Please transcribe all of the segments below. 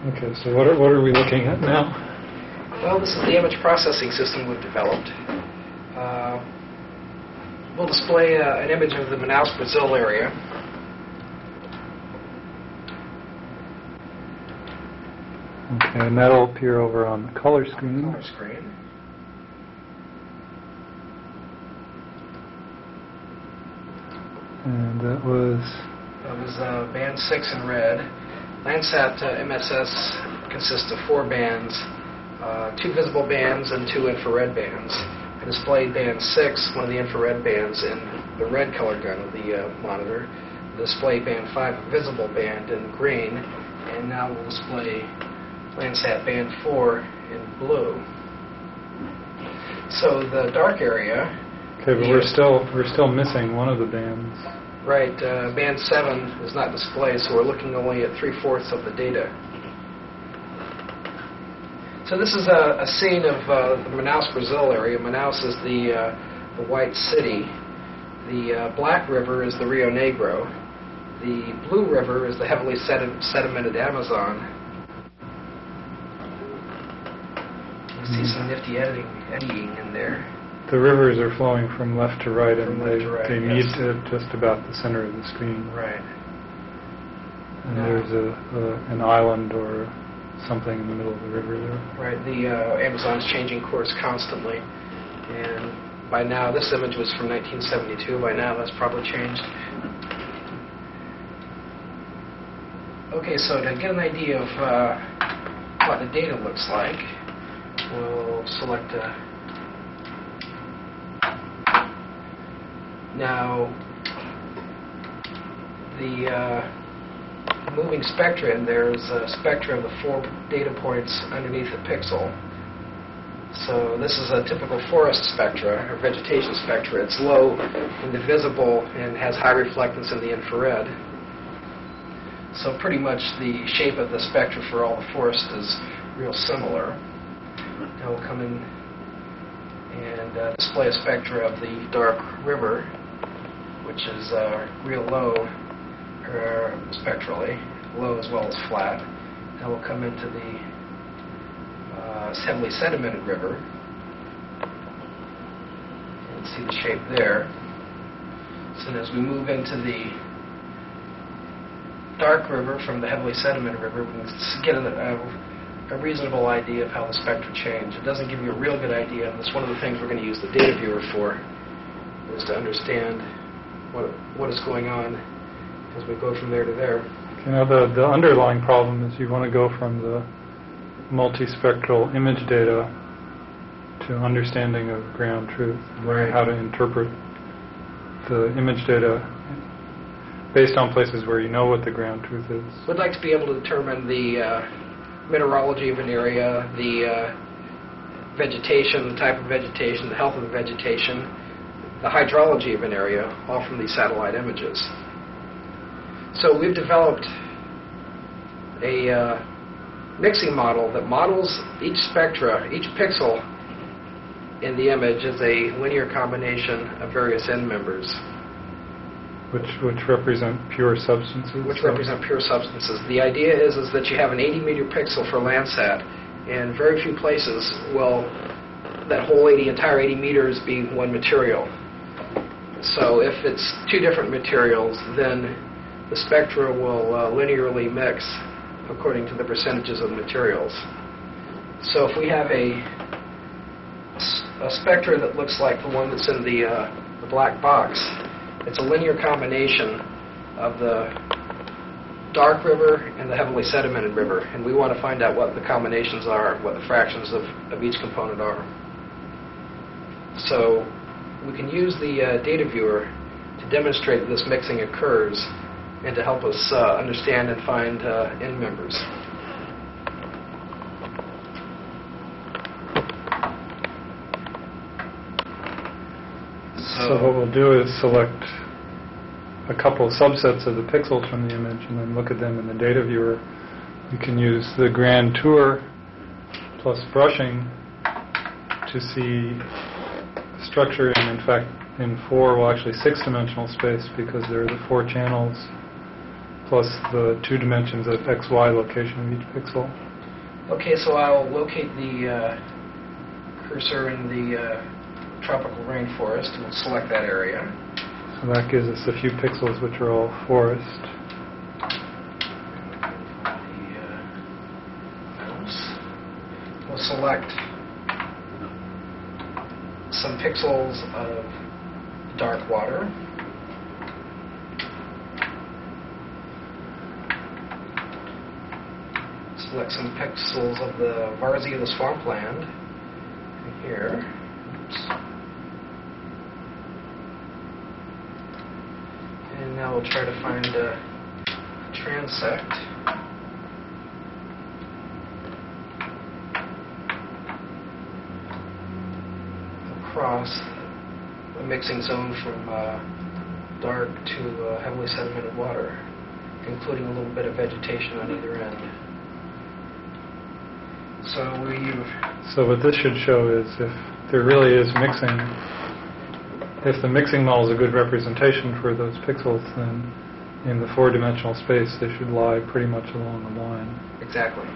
Okay, so what are we looking at now? Well, this is the image processing system we've developed. We'll display an image of the Manaus, Brazil area. Okay, and that'll appear over on the color screen. And that was band 6 in red. Landsat MSS consists of 4 bands, 2 visible bands and 2 infrared bands. I displayed band 6, one of the infrared bands, in the red color gun of the monitor. Display band 5, a visible band, in green, and now we'll display Landsat band 4 in blue. So the dark area. Okay, but we're still missing one of the bands. Right, band 7 is not displayed, so we're looking only at 3/4 of the data. So this is a scene of the Manaus, Brazil area. Manaus is the white city. The black river is the Rio Negro. The blue river is the heavily sedimented Amazon. You see some nifty eddying in there. The rivers are flowing from left to right, and they meet yes. at just about the center of the screen. Right. And there's an island or something in the middle of the river there. Right. The Amazon's changing course constantly, and by now, this image was from 1972. By now, that's probably changed. Okay, so to get an idea of what the data looks like, we'll select a. Now, the moving spectra, and there's a spectra of the 4 data points underneath the pixel. So this is a typical forest spectra, or vegetation spectra. It's low in the visible and has high reflectance in the infrared. So pretty much the shape of the spectra for all the forest is real similar. Now we'll come in and display a spectra of the dark river, which is real low spectrally, low as well as flat. Now we'll come into the heavily sedimented river and see the shape there. So as we move into the dark river from the heavily sedimented river, we can get a reasonable idea of how the spectra change. It doesn't give you a real good idea, and that's one of the things we're going to use the data viewer for, is to understand what is going on as we go from there to there. Okay, now the underlying problem is you want to go from the multispectral image data to understanding of ground truth, learn how to interpret the image data based on places where you know what the ground truth is. We'd like to be able to determine the mineralogy of an area, the vegetation, the type of vegetation, the health of the vegetation, the hydrology of an area, all from these satellite images. So we've developed a mixing model that models each spectra, each pixel in the image as a linear combination of various end members. Which represent pure substances? Which represent pure substances. The idea is that you have an 80-meter pixel for Landsat, and very few places will that whole entire 80 meters be one material. So if it's 2 different materials, then the spectra will linearly mix according to the percentages of the materials. So if we have a spectra that looks like the one that's in the black box, it's a linear combination of the dark river and the heavily sedimented river, and we want to find out what the combinations are, what the fractions of each component are. So we can use the data viewer to demonstrate that this mixing occurs and to help us understand and find end members. So what we'll do is select a couple of subsets of the pixels from the image and then look at them in the data viewer. You can use the grand tour plus brushing to see structure in fact, in 4, well actually 6-dimensional space, because there are the 4 channels plus the 2 dimensions of XY location of each pixel. Okay, so I'll locate the cursor in the tropical rainforest and we'll select that area. So that gives us a few pixels which are all forest. We'll select some pixels of dark water. Select some pixels of the Varsity of the swampland. And here. Oops. And now we'll try to find a transect. Across a mixing zone from dark to heavily sedimented water, including a little bit of vegetation on either end. So what this should show is if there really is mixing, if the mixing model is a good representation for those pixels, then in the 4-dimensional space they should lie pretty much along the line. Exactly.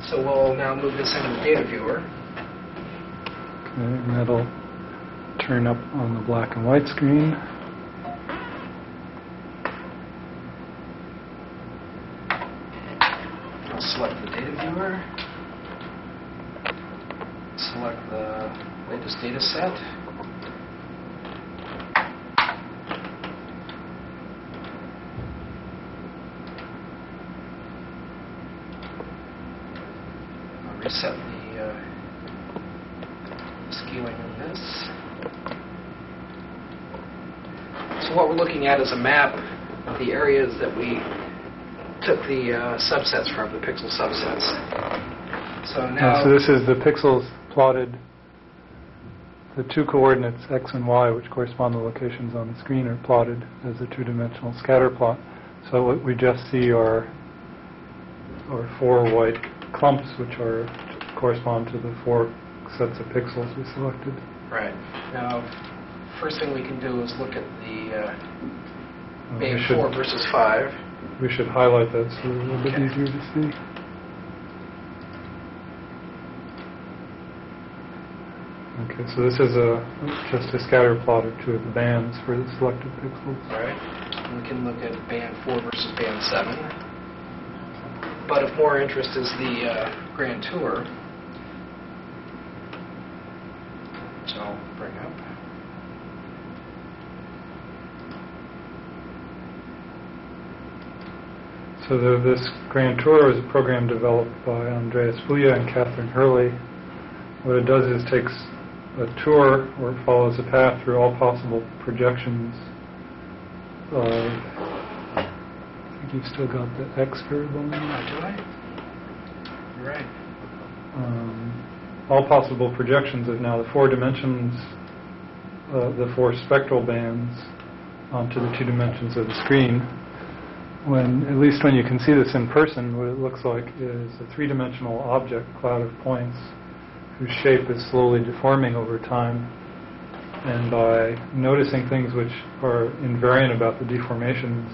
So we'll now move this into the data viewer. Okay, and that'll turn up on the black and white screen. I'll select the data viewer. Select the latest data set. I'll reset the scaling of this. So what we're looking at is a map of the areas that we took the subsets from, the pixel subsets. So now... So this is the pixels plotted, the 2 coordinates x and y, which correspond to locations on the screen, are plotted as a 2-dimensional scatter plot. So what we just see are 4 white clumps, which correspond to the 4 sets of pixels we selected. Right. Now, first thing we can do is look at the band 4 versus 5. We should highlight that so it's a little bit easier to see. Okay, so this is just a scatter plot of 2 of the bands for the selected pixels. Right. And we can look at band 4 versus band 7. But of more interest is the Grand Tour, which I'll bring up. So this Grand Tour is a program developed by Andreas Fuya and Catherine Hurley. What it does is takes a tour where it follows a path through all possible projections of, I think you've still got the X variable in there. Do I? You're right. All possible projections of now the 4 dimensions, the 4 spectral bands onto the 2 dimensions of the screen. At least when you can see this in person, what it looks like is a 3-dimensional object cloud of points whose shape is slowly deforming over time. And by noticing things which are invariant about the deformations,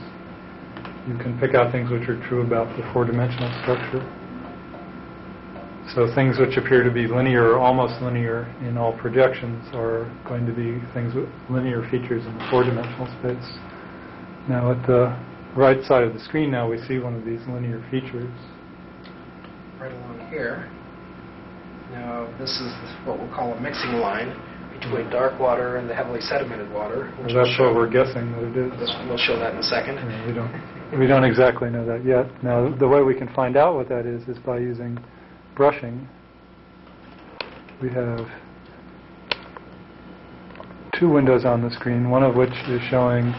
you can pick out things which are true about the 4-dimensional structure. So things which appear to be linear or almost linear in all projections are going to be things with linear features in the 4-dimensional space. Now at the right side of the screen now we see one of these linear features. Right along here. Now this is what we'll call a mixing line between dark water and the heavily sedimented water. Well, that's what we're guessing that it is. We'll show that in a second. Yeah, we don't exactly know that yet. Now the way we can find out what that is by using brushing. We have 2 windows on the screen, one of which is showing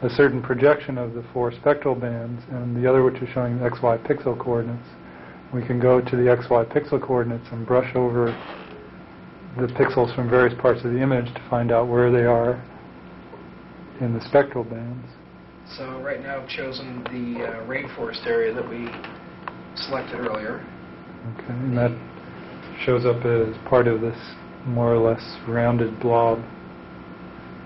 a certain projection of the 4 spectral bands, and the other which is showing the XY pixel coordinates. We can go to the XY pixel coordinates and brush over the pixels from various parts of the image to find out where they are in the spectral bands. So right now I've chosen the rainforest area that we selected earlier. Okay, and that shows up as part of this more or less rounded blob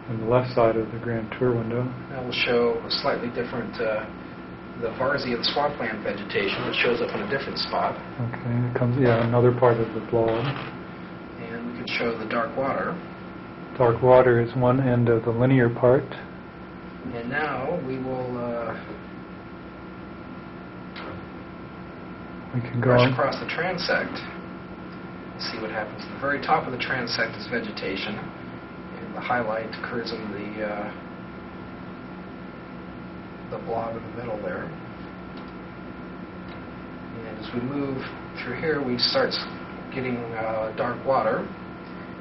on the left side of the Grand Tour window. That will show a slightly different the Varsian swampland vegetation, which shows up in a different spot. Okay, it comes, yeah, another part of the blob. And we can show the dark water. Dark water is one end of the linear part. And now we will We can go brush on. across the transect. See what happens. The very top of the transect is vegetation, and the highlight occurs in the blob in the middle there. And as we move through here, we start getting dark water.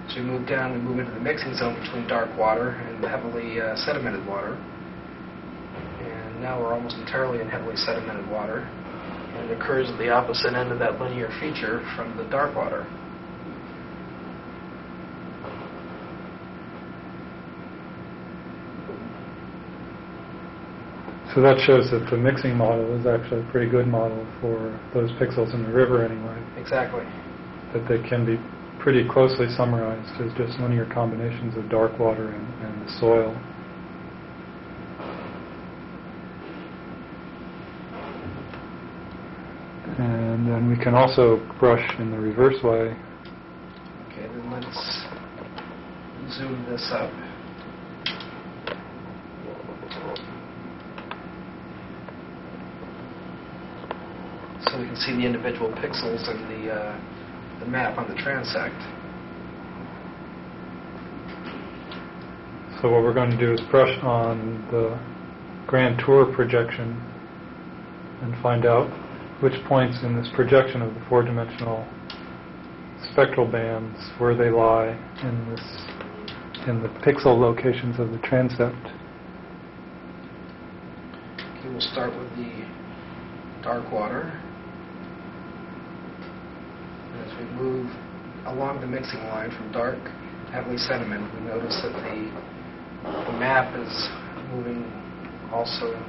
As we move down, we move into the mixing zone between dark water and the heavily sedimented water. And now we're almost entirely in heavily sedimented water. And it occurs at the opposite end of that linear feature from the dark water. So that shows that the mixing model is actually a pretty good model for those pixels in the river anyway. Exactly. That they can be pretty closely summarized as just linear combinations of dark water and the soil. And then we can also brush in the reverse way. Okay, then let's zoom this up. So we can see the individual pixels in the map on the transect. So what we're going to do is brush on the grand tour projection and find out which points in this projection of the four-dimensional spectral bands, where they lie in the pixel locations of the transept. Okay, we'll start with the dark water. As we move along the mixing line from dark to heavily sedimented, we notice that the map is moving also.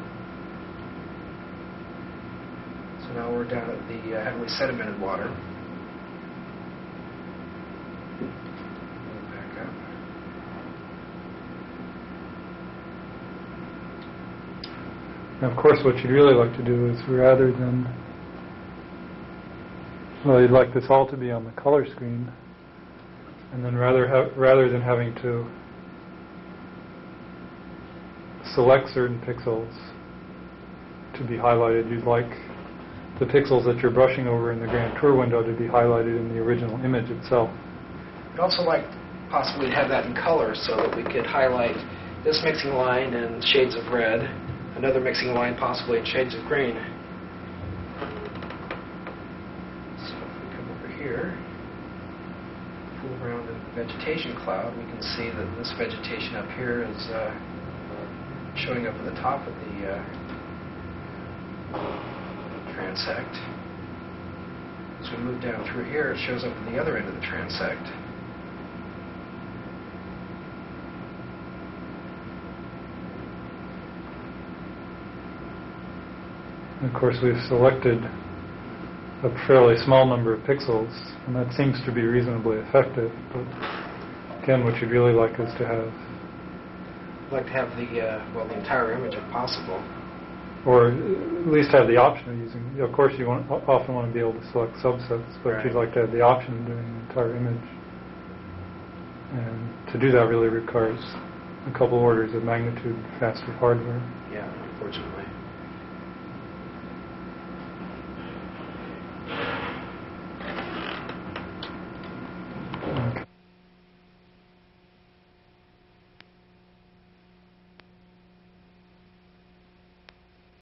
So now we're down at the heavily sedimented water. Move back up. Now, of course, what you'd really like to do is rather than, well, you'd like this all to be on the color screen, and then rather than having to select certain pixels to be highlighted, you'd like the pixels that you're brushing over in the Grand Tour window to be highlighted in the original image itself. I'd also like possibly to have that in color so that we could highlight this mixing line in shades of red, another mixing line possibly in shades of green. So if we come over here, fool around in the Vegetation Cloud, we can see that this vegetation up here is showing up at the top of the transect. As we move down through here, it shows up at the other end of the transect. And of course, we've selected a fairly small number of pixels, and that seems to be reasonably effective. But again, what you'd really like is to have, I'd like to have the entire image if possible. or at least have the option of using. Of course, you often want to be able to select subsets, but Right. you'd like to have the option of doing the entire image. And to do that really requires a couple orders of magnitude faster hardware. Yeah, unfortunately.